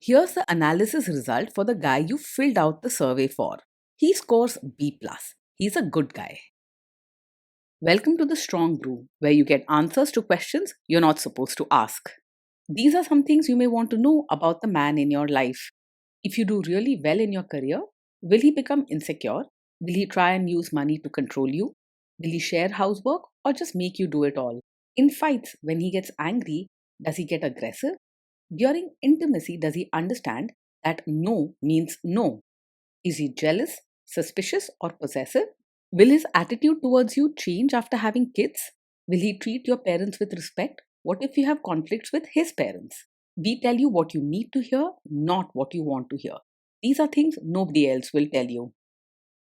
Here's the analysis result for the guy you filled out the survey for. He scores B+. He's a good guy. Welcome to the Strong Brew, where you get answers to questions you're not supposed to ask. These are some things you may want to know about the man in your life. If you do really well in your career, will he become insecure? Will he try and use money to control you? Will he share housework or just make you do it all? In fights, when he gets angry, does he get aggressive? During intimacy, does he understand that no means no? Is he jealous, suspicious, or possessive? Will his attitude towards you change after having kids? Will he treat your parents with respect? What if you have conflicts with his parents? We tell you what you need to hear, not what you want to hear. These are things nobody else will tell you.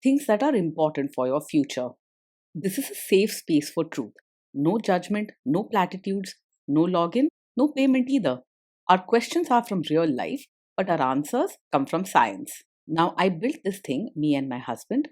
Things that are important for your future. This is a safe space for truth. No judgment, no platitudes, no login, no payment either. Our questions are from real life, but our answers come from science. Now, I built this thing, me and my husband,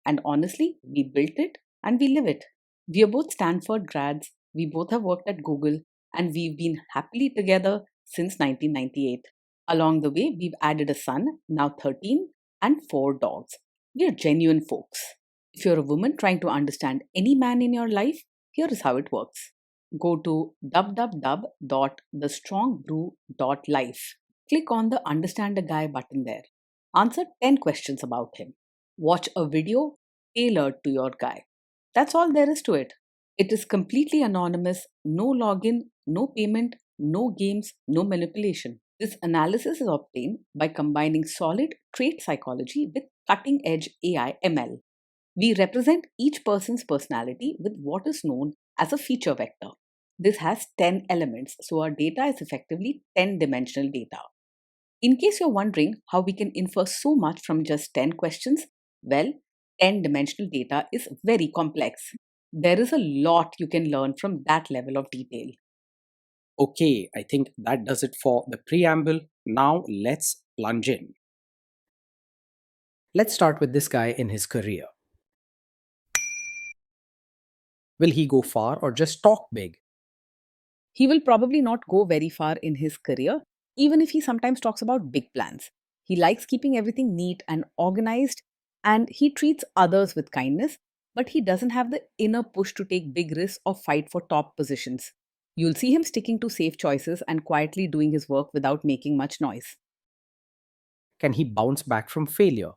and honestly, we built it and we live it. We are both Stanford grads, we both have worked at Google, and we've been happily together since 1998. Along the way, we've added a son, now 13, and 4 dogs. We are genuine folks. If you're a woman trying to understand any man in your life, here is how it works. Go to www.thestrongbrew.life. Click on the Understand a Guy button there. Answer 10 questions about him. Watch a video tailored to your guy. That's all there is to it. It is completely anonymous, no login, no payment, no games, no manipulation. This analysis is obtained by combining solid trait psychology with cutting edge AI ML. We represent each person's personality with what is known as a feature vector. This has 10 elements, so our data is effectively 10-dimensional data. In case you're wondering how we can infer so much from just 10 questions, well, 10-dimensional data is very complex. There is a lot you can learn from that level of detail. Okay, I think that does it for the preamble. Now let's plunge in. Let's start with this guy in his career. Will he go far or just talk big? He will probably not go very far in his career, even if he sometimes talks about big plans. He likes keeping everything neat and organized, and he treats others with kindness, but he doesn't have the inner push to take big risks or fight for top positions. You'll see him sticking to safe choices and quietly doing his work without making much noise. Can he bounce back from failure?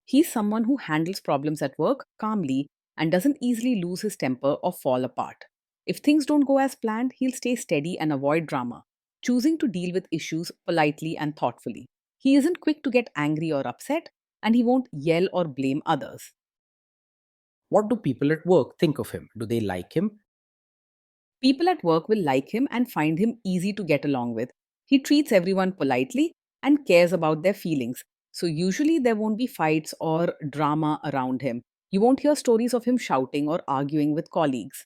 He's someone who handles problems at work calmly and doesn't easily lose his temper or fall apart. If things don't go as planned, he'll stay steady and avoid drama, choosing to deal with issues politely and thoughtfully. He isn't quick to get angry or upset, and he won't yell or blame others. What do people at work think of him? Do they like him? People at work will like him and find him easy to get along with. He treats everyone politely and cares about their feelings. So, usually, there won't be fights or drama around him. You won't hear stories of him shouting or arguing with colleagues.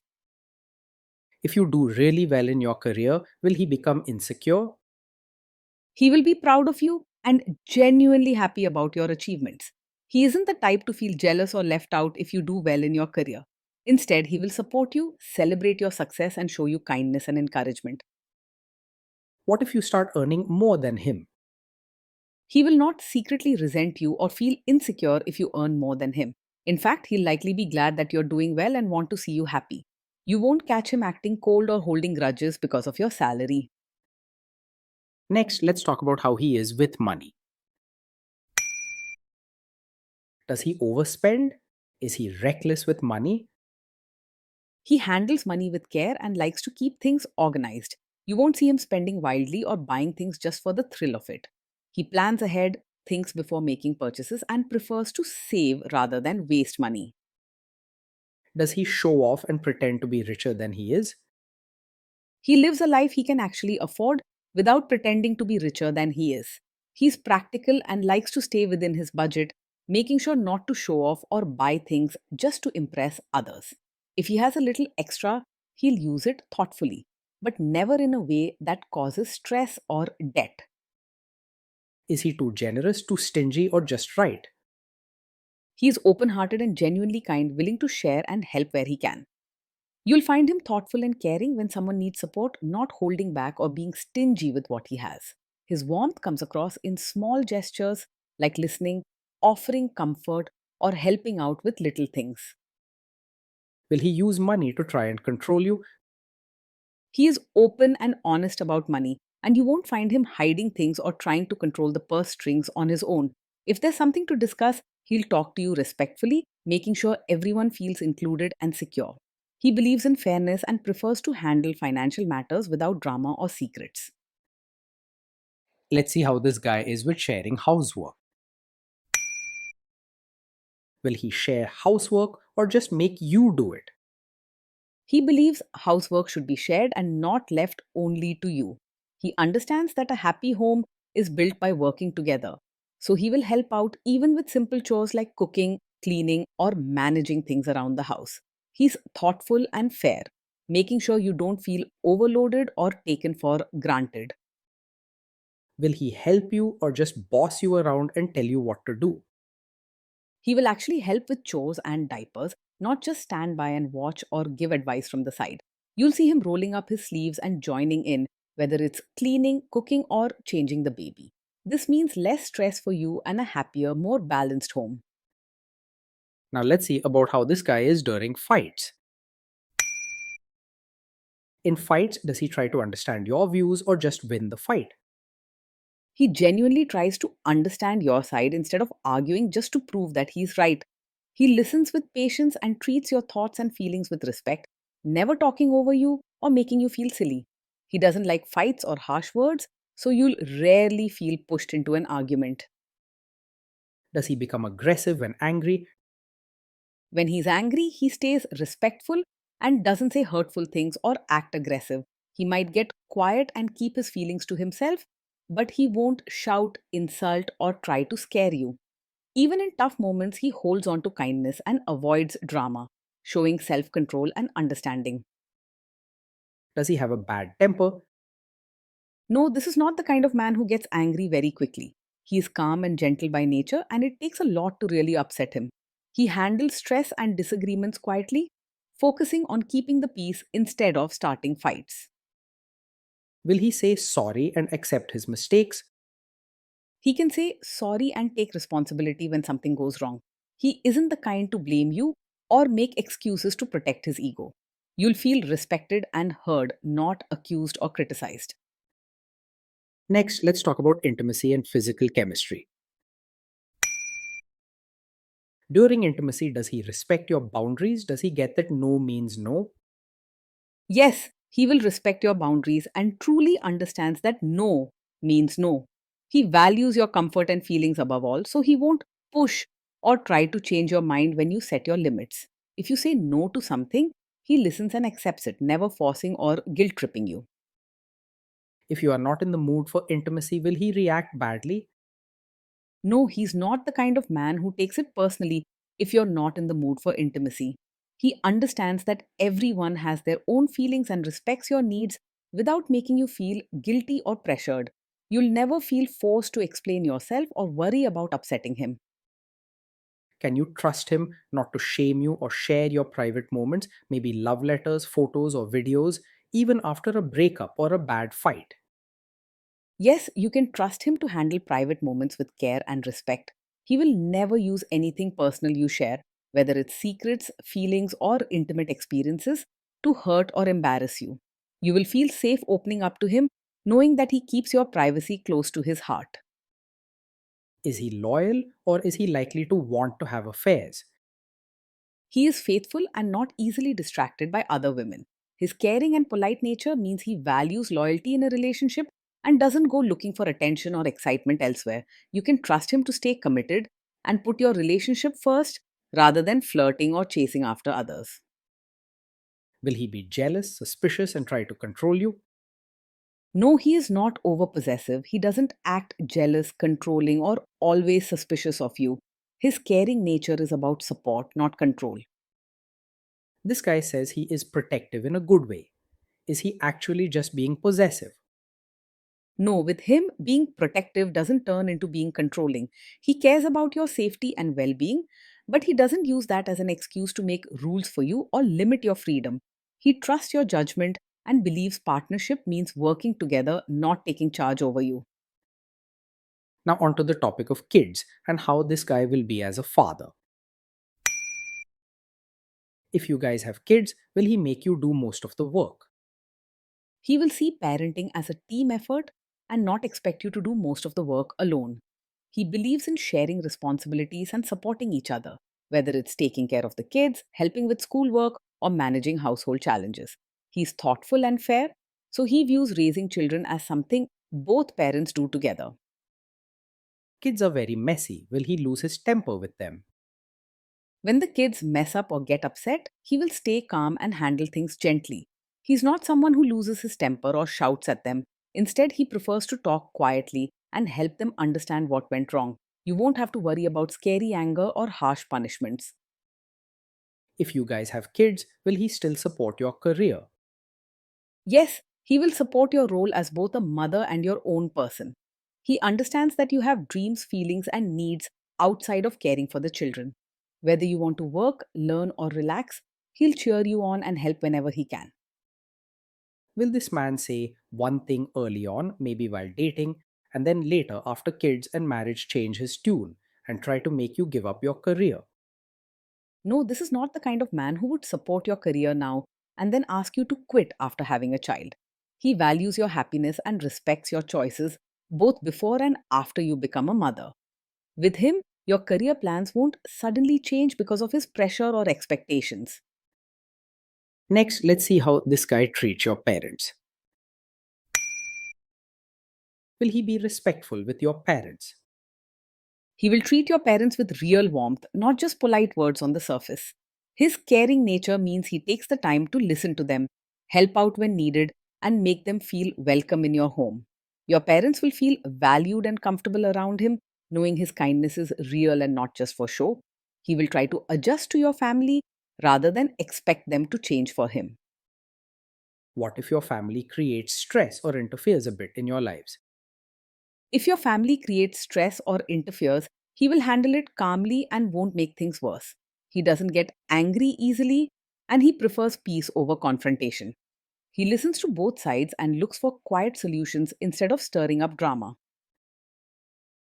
If you do really well in your career, will he become insecure? He will be proud of you and genuinely happy about your achievements. He isn't the type to feel jealous or left out if you do well in your career. Instead, he will support you, celebrate your success, and show you kindness and encouragement. What if you start earning more than him? He will not secretly resent you or feel insecure if you earn more than him. In fact, he'll likely be glad that you're doing well and want to see you happy. You won't catch him acting cold or holding grudges because of your salary. Next, let's talk about how he is with money. Does he overspend? Is he reckless with money? He handles money with care and likes to keep things organized. You won't see him spending wildly or buying things just for the thrill of it. He plans ahead, thinks before making purchases, and prefers to save rather than waste money. Does he show off and pretend to be richer than he is? He lives a life he can actually afford without pretending to be richer than he is. He's practical and likes to stay within his budget, making sure not to show off or buy things just to impress others. If he has a little extra, he'll use it thoughtfully, but never in a way that causes stress or debt. Is he too generous, too stingy, or just right? He's open hearted and genuinely kind, willing to share and help where he can. You'll find him thoughtful and caring when someone needs support, not holding back or being stingy with what he has. His warmth comes across in small gestures like listening, offering comfort, or helping out with little things. Will he use money to try and control you? He is open and honest about money, and you won't find him hiding things or trying to control the purse strings on his own. If there's something to discuss, he'll talk to you respectfully, making sure everyone feels included and secure. He believes in fairness and prefers to handle financial matters without drama or secrets. Let's see how this guy is with sharing housework. Will he share housework or just make you do it? He believes housework should be shared and not left only to you. He understands that a happy home is built by working together. So he will help out even with simple chores like cooking, cleaning, or managing things around the house. He's thoughtful and fair, making sure you don't feel overloaded or taken for granted. Will he help you or just boss you around and tell you what to do? He will actually help with chores and diapers, not just stand by and watch or give advice from the side. You'll see him rolling up his sleeves and joining in, whether it's cleaning, cooking, or changing the baby. This means less stress for you and a happier, more balanced home. Now let's see about how this guy is during fights. In fights, does he try to understand your views or just win the fight? He genuinely tries to understand your side instead of arguing just to prove that he's right. He listens with patience and treats your thoughts and feelings with respect, never talking over you or making you feel silly. He doesn't like fights or harsh words, so you'll rarely feel pushed into an argument. Does he become aggressive when angry? When he's angry, he stays respectful and doesn't say hurtful things or act aggressive. He might get quiet and keep his feelings to himself, but he won't shout, insult, or try to scare you. Even in tough moments, he holds on to kindness and avoids drama, showing self control and understanding. Does he have a bad temper? No, this is not the kind of man who gets angry very quickly. He is calm and gentle by nature, and it takes a lot to really upset him. He handles stress and disagreements quietly, focusing on keeping the peace instead of starting fights. Will he say sorry and accept his mistakes? He can say sorry and take responsibility when something goes wrong. He isn't the kind to blame you or make excuses to protect his ego. You'll feel respected and heard, not accused or criticized. Next, let's talk about intimacy and physical chemistry. During intimacy, does he respect your boundaries? Does he get that no means no? Yes, he will respect your boundaries and truly understands that no means no. He values your comfort and feelings above all, so he won't push or try to change your mind when you set your limits. If you say no to something, he listens and accepts it, never forcing or guilt tripping you. If you are not in the mood for intimacy, will he react badly? No, he's not the kind of man who takes it personally if you're not in the mood for intimacy. He understands that everyone has their own feelings and respects your needs without making you feel guilty or pressured. You'll never feel forced to explain yourself or worry about upsetting him. Can you trust him not to shame you or share your private moments, maybe love letters, photos, or videos, even after a breakup or a bad fight? Yes, you can trust him to handle private moments with care and respect. He will never use anything personal you share, whether it's secrets, feelings, or intimate experiences, to hurt or embarrass you. You will feel safe opening up to him, knowing that he keeps your privacy close to his heart. Is he loyal or is he likely to want to have affairs? He is faithful and not easily distracted by other women. His caring and polite nature means he values loyalty in a relationship and doesn't go looking for attention or excitement elsewhere. You can trust him to stay committed and put your relationship first rather than flirting or chasing after others. Will he be jealous, suspicious, and try to control you? No, he is not over possessive. He doesn't act jealous, controlling, or always suspicious of you. His caring nature is about support, not control. This guy says he is protective in a good way. Is he actually just being possessive? No, with him, being protective doesn't turn into being controlling. He cares about your safety and well being, but he doesn't use that as an excuse to make rules for you or limit your freedom. He trusts your judgment and believes partnership means working together, not taking charge over you. Now, on to the topic of kids and how this guy will be as a father. If you guys have kids, will he make you do most of the work? He will see parenting as a team effort and not expect you to do most of the work alone. He believes in sharing responsibilities and supporting each other, whether it's taking care of the kids, helping with schoolwork, or managing household challenges. He's thoughtful and fair, so he views raising children as something both parents do together. Kids are very messy. Will he lose his temper with them? When the kids mess up or get upset, he will stay calm and handle things gently. He's not someone who loses his temper or shouts at them. Instead, he prefers to talk quietly and help them understand what went wrong. You won't have to worry about scary anger or harsh punishments. If you guys have kids, will he still support your career? Yes, he will support your role as both a mother and your own person. He understands that you have dreams, feelings, and needs outside of caring for the children. Whether you want to work, learn, or relax, he'll cheer you on and help whenever he can. Will this man say one thing early on, maybe while dating, and then later, after kids and marriage, change his tune and try to make you give up your career? No, this is not the kind of man who would support your career now and then ask you to quit after having a child. He values your happiness and respects your choices both before and after you become a mother. With him, your career plans won't suddenly change because of his pressure or expectations. Next, let's see how this guy treats your parents. Will he be respectful with your parents? He will treat your parents with real warmth, not just polite words on the surface. His caring nature means he takes the time to listen to them, help out when needed, and make them feel welcome in your home. Your parents will feel valued and comfortable around him, knowing his kindness is real and not just for show. He will try to adjust to your family rather than expect them to change for him. What if your family creates stress or interferes a bit in your lives? If your family creates stress or interferes, he will handle it calmly and won't make things worse. He doesn't get angry easily and he prefers peace over confrontation. He listens to both sides and looks for quiet solutions instead of stirring up drama.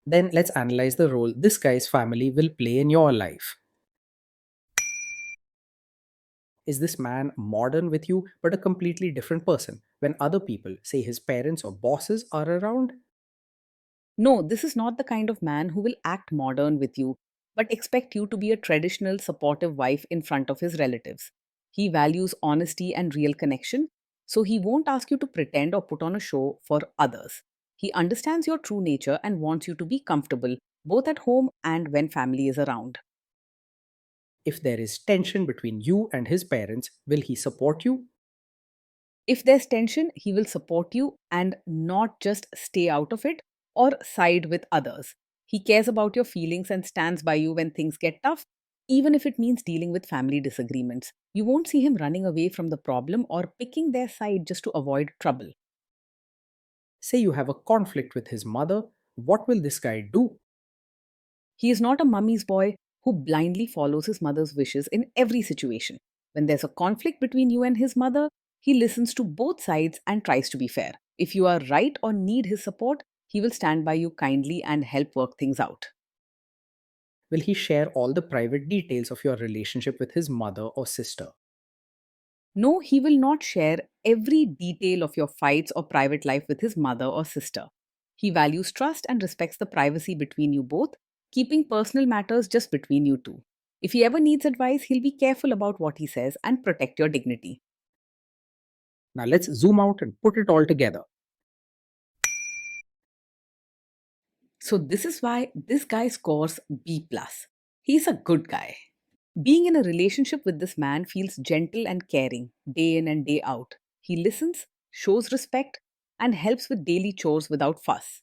Then let's analyze the role this guy's family will play in your life. Is this man modern with you but a completely different person when other people, say his parents or bosses, are around? No, this is not the kind of man who will act modern with you, but expect you to be a traditional, supportive wife in front of his relatives. He values honesty and real connection, so he won't ask you to pretend or put on a show for others. He understands your true nature and wants you to be comfortable both at home and when family is around. If there is tension between you and his parents, will he support you? If there's tension, he will support you and not just stay out of it or side with others. He cares about your feelings and stands by you when things get tough, even if it means dealing with family disagreements. You won't see him running away from the problem or picking their side just to avoid trouble. Say you have a conflict with his mother, what will this guy do? He is not a mummy's boy who blindly follows his mother's wishes in every situation. When there's a conflict between you and his mother, he listens to both sides and tries to be fair. If you are right or need his support, he will stand by you kindly and help work things out. Will he share all the private details of your relationship with his mother or sister? No, he will not share every detail of your fights or private life with his mother or sister. He values trust and respects the privacy between you both, keeping personal matters just between you two. If he ever needs advice, he'll be careful about what he says and protect your dignity. Now let's zoom out and put it all together. So this is why this guy scores B plus. He's a good guy. Being in a relationship with this man feels gentle and caring, day in and day out. He listens, shows respect, and helps with daily chores without fuss.